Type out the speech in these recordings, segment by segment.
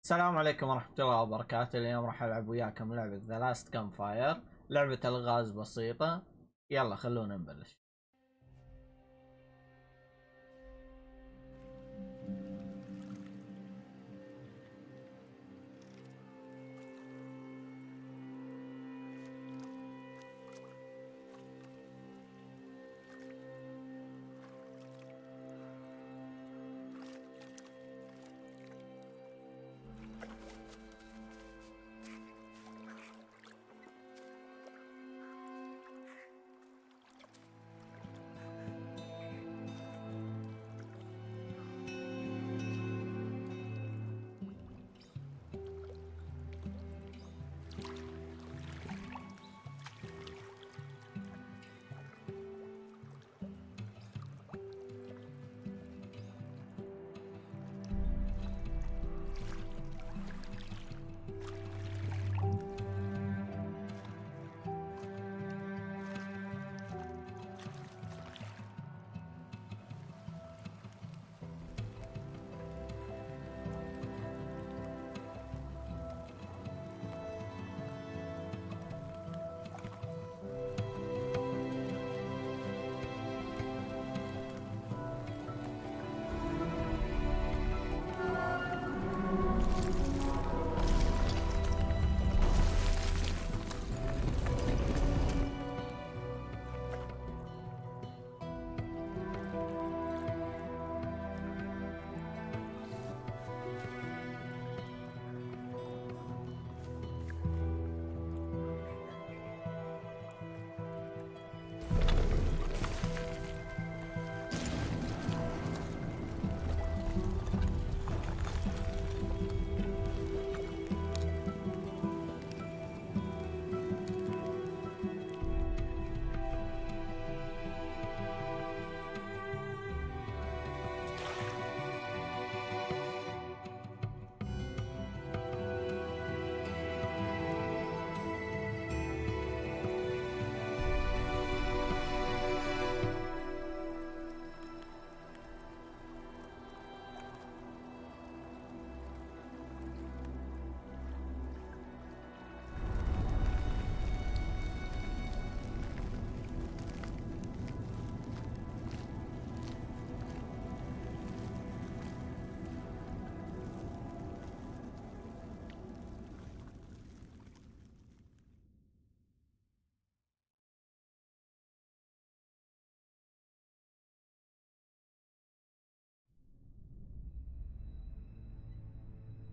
السلام عليكم ورحمة الله وبركاته. اليوم راح ألعب وياكم لعبة The Last Campfire، لعبة الغاز بسيطة. يلا خلونا نبلش.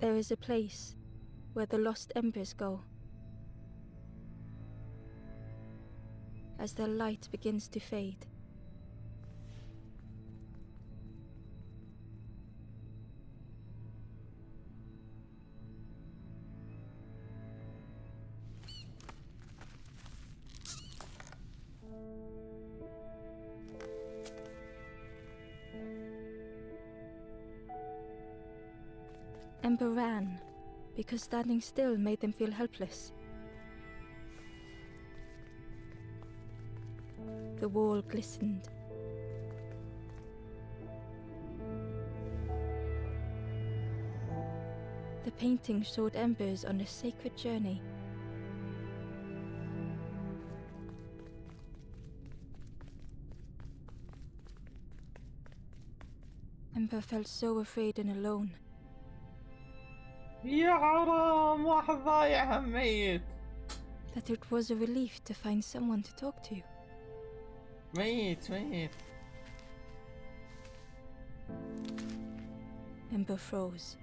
There is a place where the lost embers go. As their light begins to fade, Ember ran because standing still made them feel helpless. The wall glistened. The painting showed embers on a sacred journey. Ember felt so afraid and alone. يا حرام، واحد ضايع هم ميت. That it was a relief to find someone to talk to. ميت. Ember froze,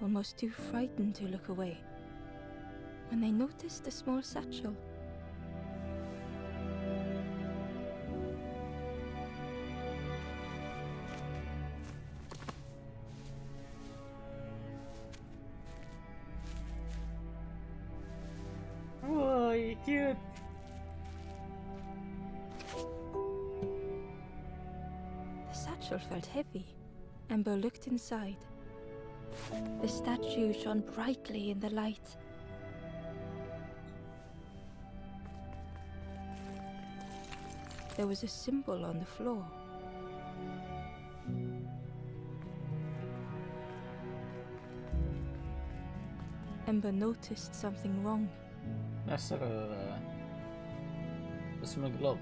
almost too frightened to look away, when they noticed a small satchel. واي كيوت. The satchel felt heavy. Ember looked inside. The statue shone brightly in the light. There was a symbol on the floor. Ember noticed something wrong. نفس اسم قلوب.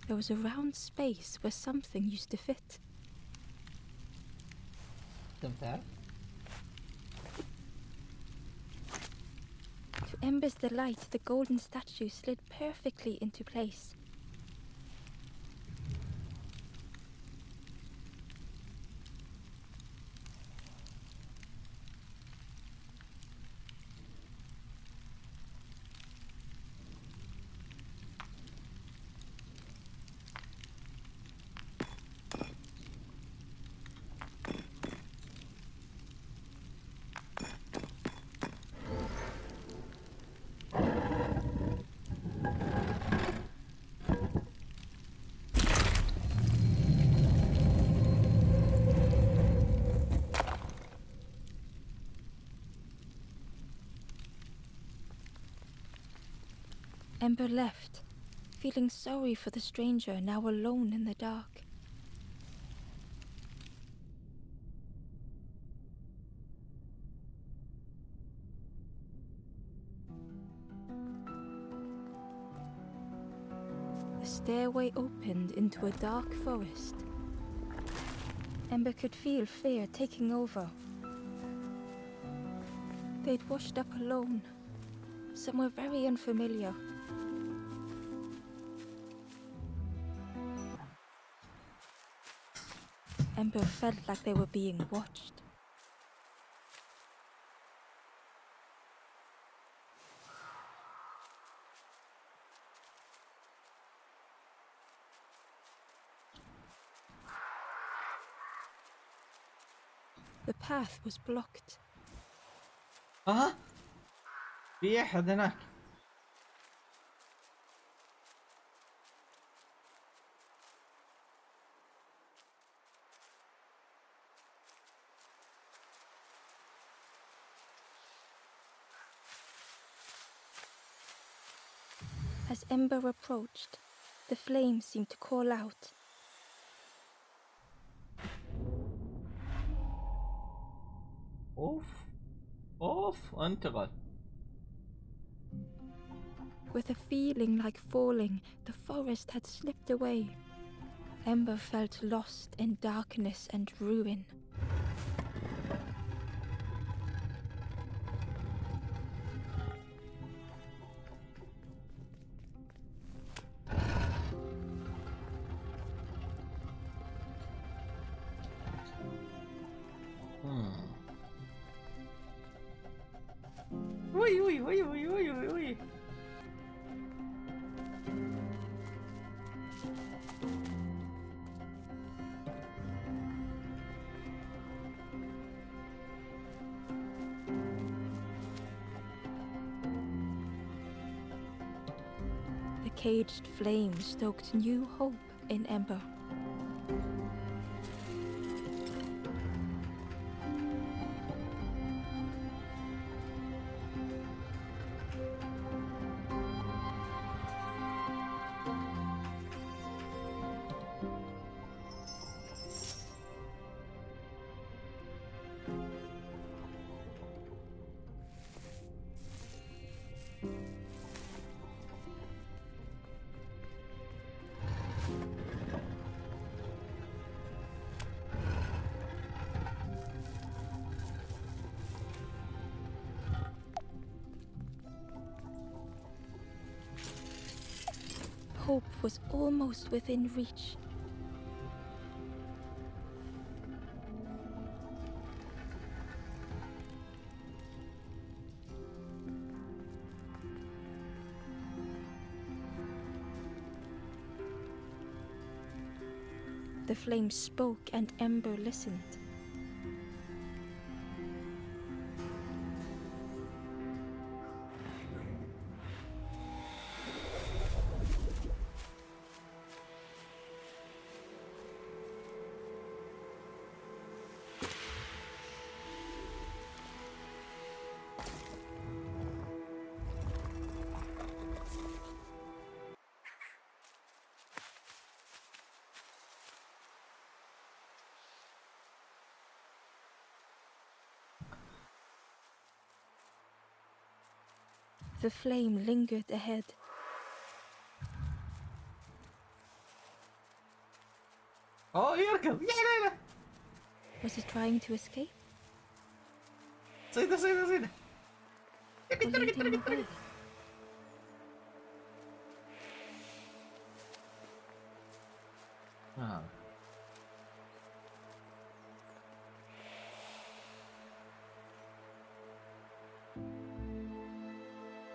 There was a round space where something used to fit. تنفع؟ To Ember's delight, the golden statue slid perfectly into place. Ember left, feeling sorry for the stranger now alone in the dark. The stairway opened into a dark forest. Ember could feel fear taking over. They'd washed up alone, somewhere very unfamiliar. Ember felt like they were being watched. The path was blocked. في أحد هناك. As Ember approached, the flames seemed to call out. أوف انتقل. With a feeling like falling, the forest had slipped away. Ember felt lost in darkness and ruin. وي وي وي وي وي وي وي. The caged flame stoked new hope in Ember. Hope was almost within reach. The flame spoke and Ember listened. The flame lingered ahead. اوه يركض، يا ليلى. Was it trying to escape? صيده صيده صيده. Or lead him away?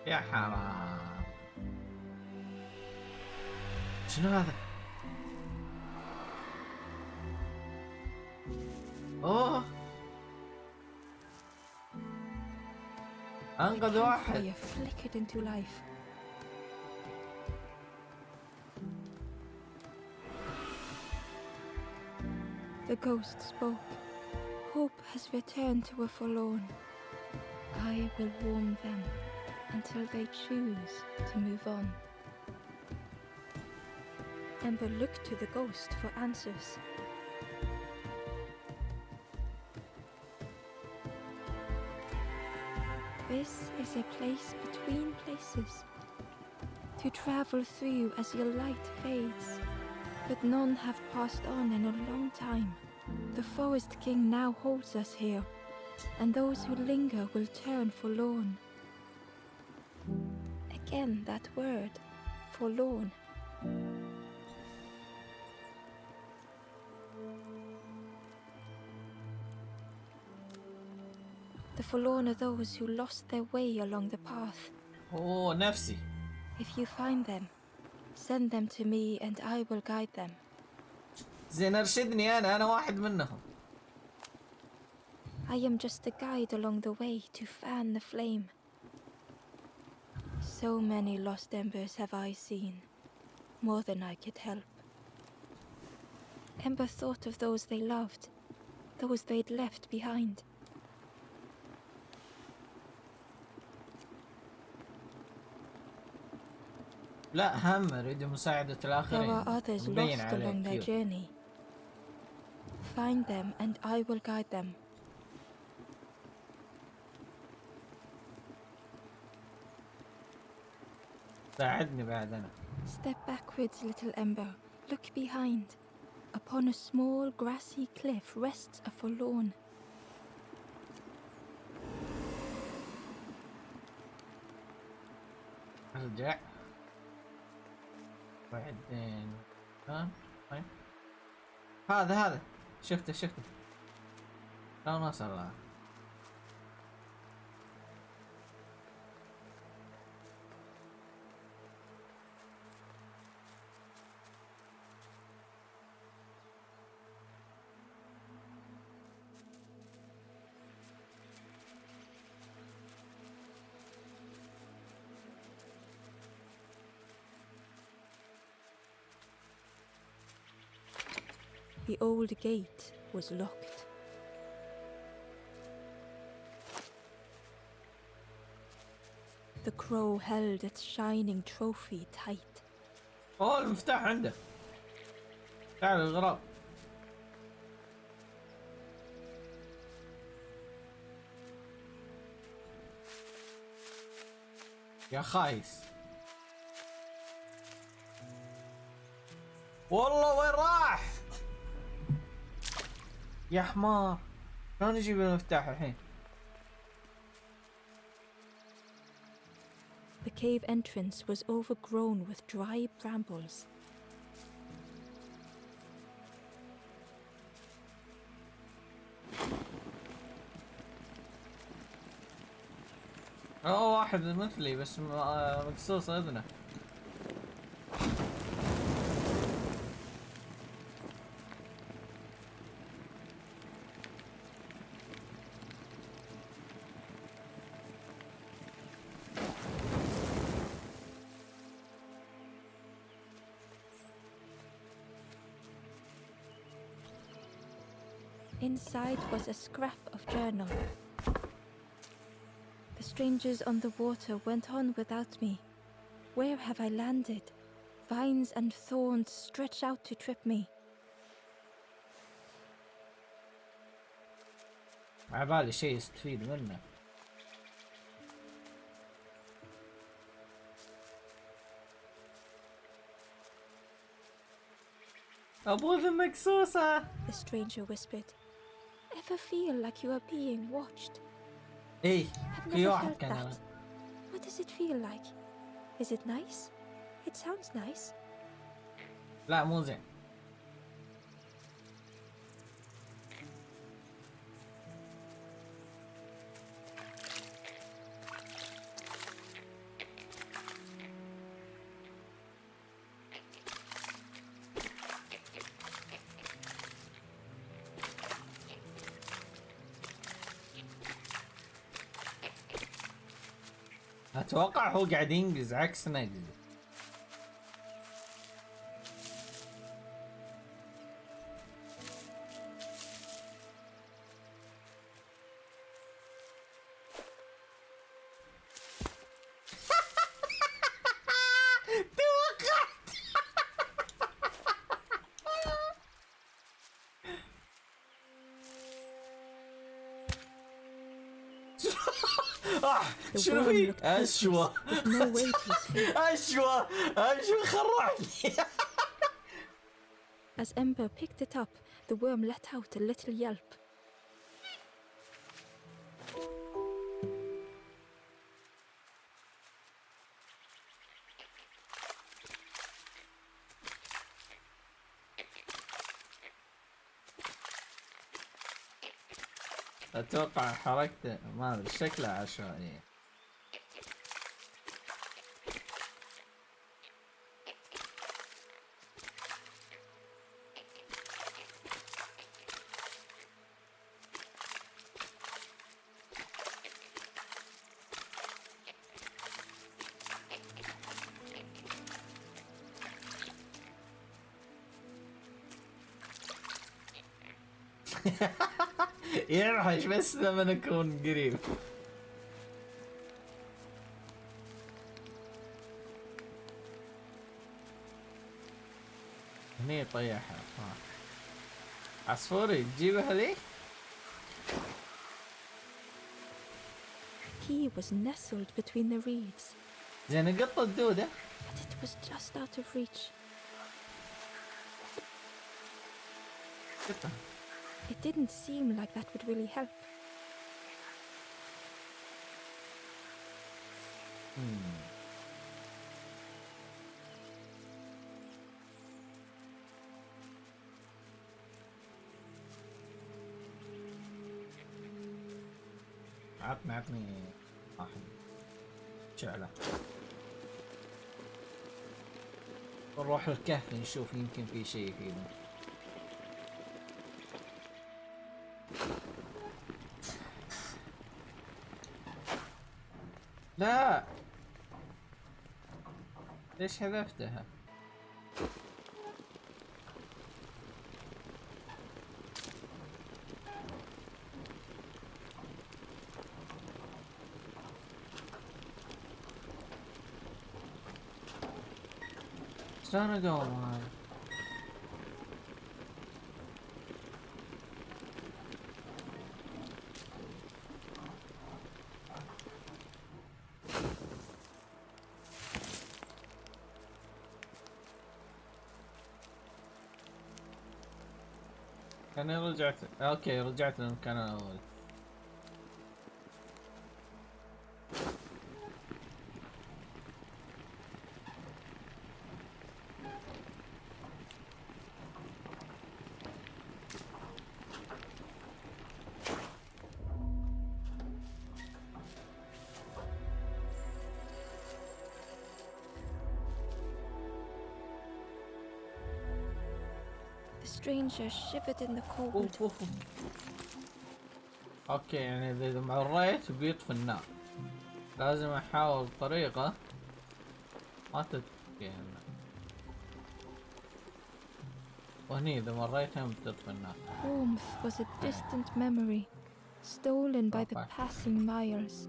يا حرام. شنو هذا؟ اوه انقذ واحد. Fire flickered into life. The ghost spoke. Hope has returned to a forlorn. I will warm them until they choose to move on. Ember looked to the ghost for answers. This is a place between places, to travel through as your light fades, but none have passed on in a long time. The Forest King now holds us here, and those who linger will turn forlorn. Again that word, forlorn. The forlorn are those who lost their way along the path. اوه نفسي. If you find them, send them to me and I will guide them. زين ارشدني، انا واحد منهم. I am just a guide along the way to fan the flame. So many lost embers have I seen, more than I could help. Ember thought of those they loved, those they'd left behind. لا هم اريد مساعدة الآخرين. There are others مبين lost عليه along their كيو. journey. Find them and I will guide them. ساعدني بعد أنا. Step backwards, little Ember. Look behind. Upon a small grassy cliff rests a forlorn. ارجع. بعدين ها طيب. هذا شفته لا ما صار له. The old gate was locked. The crow held its shining trophy tight. اوه المفتاح عنده. تعال الغراب. يا خايس. والله وين راح؟ يا حمار. شلون نجيب المفتاح الحين؟ The cave entrance was overgrown with dry brambles. اوه واحد مثلي بس مقصوص اذنه. Inside was a scrap of journal. The strangers on the water went on without me. Where have I landed? Vines and thorns stretch out to trip me. عبالي شيء يستفيد منه. ابوذ مكسوسة. The stranger whispered. Ever feel like you are being watched? ايه I've في never واحد felt كان that. What does it feel like? Is it nice? It sounds nice. لا مو زين. اتوقع هو قاعد ينقز عكسنا يقز. شنو في؟ أشوى أشوى خرعني. As Ember picked it up, the worm let out a little yelp. أتوقع حركته ما أدري شكله عشوائي. ينحش بس لما نكون قريب. هني طيحها. عصفوري تجيبها ذي؟ He was nestled between the reeds. زين قطة الدودة. But it was just out of reach. قطة. It didn't seem like that would really help. عطني واحد شعلة. نروح الكهف نشوف يمكن في شيء يفيدنا. لا ليش حذفتها؟ شلون اقوم هذا؟ انا رجعت. اوكي رجعت للمكان الاول. The stranger shivered in the cold. اوكي يعني اذا مريت بيطفي النار لازم احاول طريقة ما تطفي النار. وهني اذا مريت هم بتطفي النار. Warmth was a distant memory, stolen by the passing miles.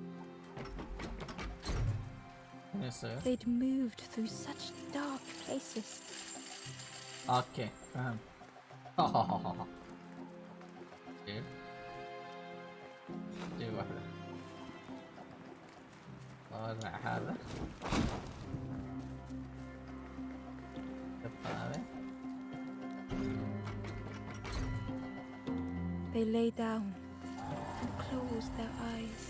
They'd moved through such dark places. اوكي فهمت. جيب واحدة. طلع هذا. قطع هذا. They lay down and close their eyes.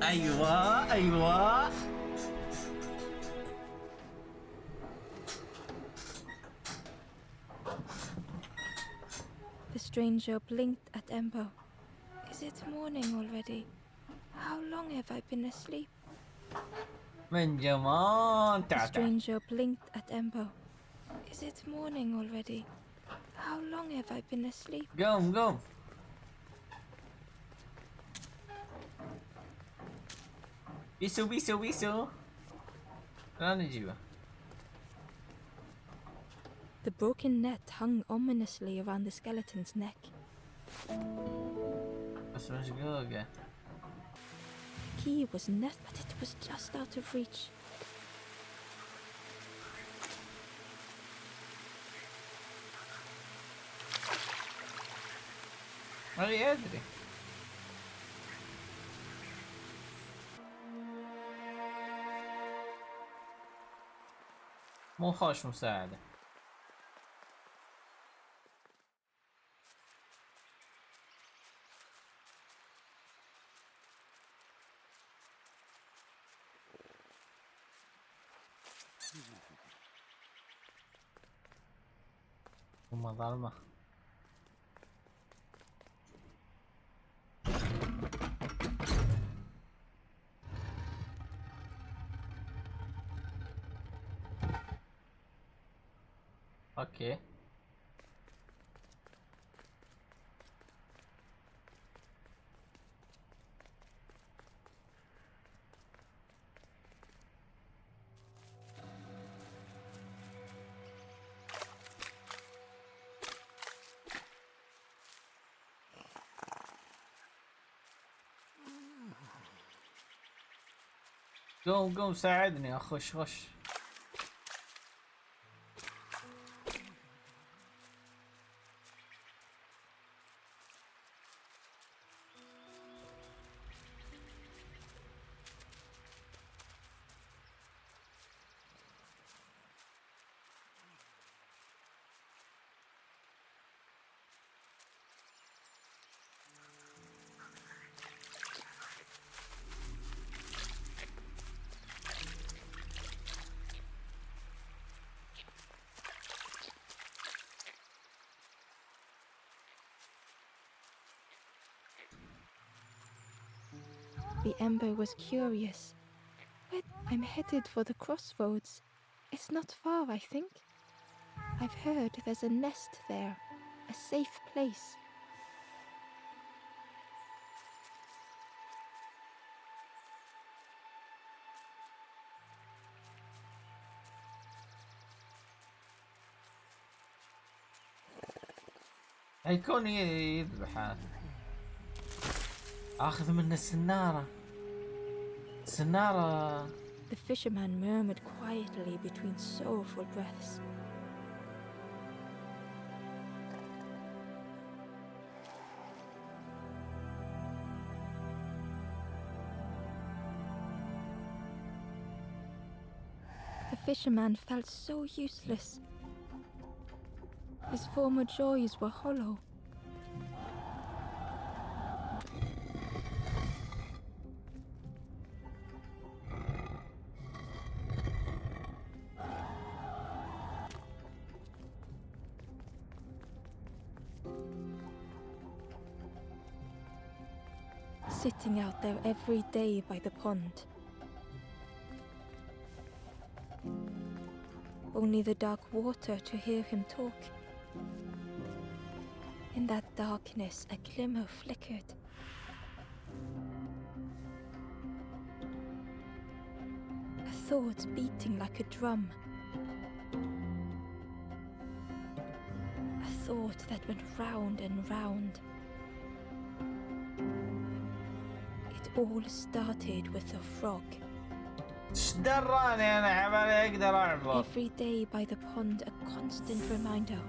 ايوه ايوه. The stranger blinked at Ember. Is it morning already? How long have I been asleep? من جمان The تعال. stranger blinked at Ember. Is it morning already? How long have I been asleep? قوم قوم. بيسو بيسو بيسو. لا نجيبه. The broken net hung ominously around the skeleton's neck. بس مشقوقة. Key was net, but it was just out of reach. ماني أدري. مو خوش مساعدة. ثم ظلمة. اوكي. قوم قوم ساعدني اخش خش. The Ember was curious. But I'm headed for the crossroads. It's not far, I think. I've heard there's a nest there, a safe place. هيكون يذبح هذا. اخذ منه السنارة. السنارة. The fisherman murmured quietly between sorrowful breaths. The fisherman felt so useless. His former joys were hollow. sitting out there every day by the pond. Only the dark water to hear him talk. In that darkness, a glimmer flickered. A thought beating like a drum. A thought that went round and round. It all started with a frog. دراني انا عمالي اقدر اعبر. Every day by the pond, a constant reminder.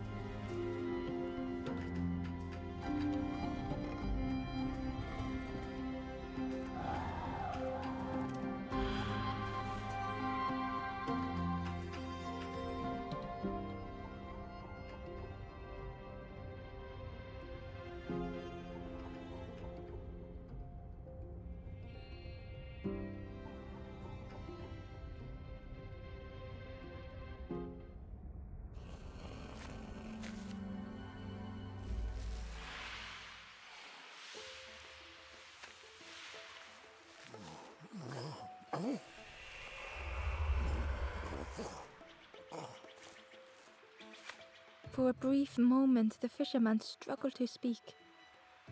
For a brief moment, the fisherman struggled to speak.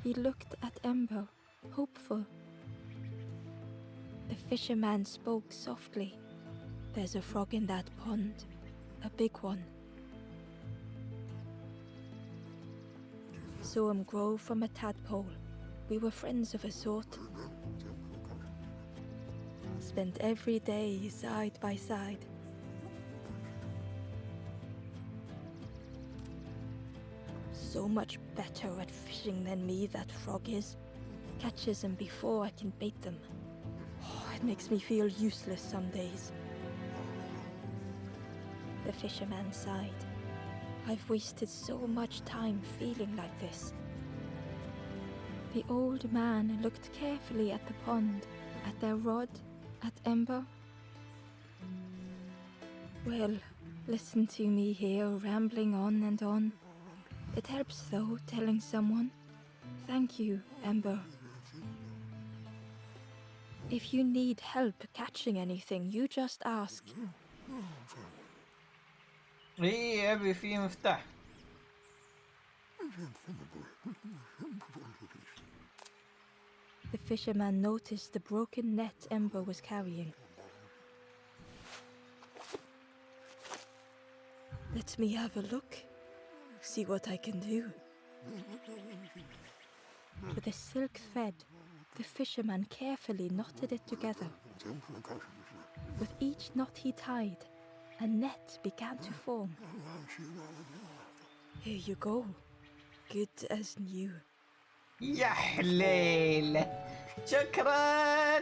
He looked at Ember, hopeful. The fisherman spoke softly. There's a frog in that pond, a big one. Saw him grow from a tadpole. We were friends of a sort. Spent every day side by side. So much better at fishing than me, that frog is. Catches them before I can bait them. Oh, it makes me feel useless some days. The fisherman sighed. I've wasted so much time feeling like this. The old man looked carefully at the pond, at their rod, at Ember. Well, listen to me here, rambling on and on. It helps, though, telling someone. Thank you, Ember. If you need help catching anything, you just ask. ايه ابي في مفتاح. The fisherman noticed the broken net Ember was carrying. Let me have a look. See what I can do. With a silk thread, the fisherman carefully knotted it together. With each knot he tied, a net began to form. Here you go. Good as new. يا حليل. شكرا.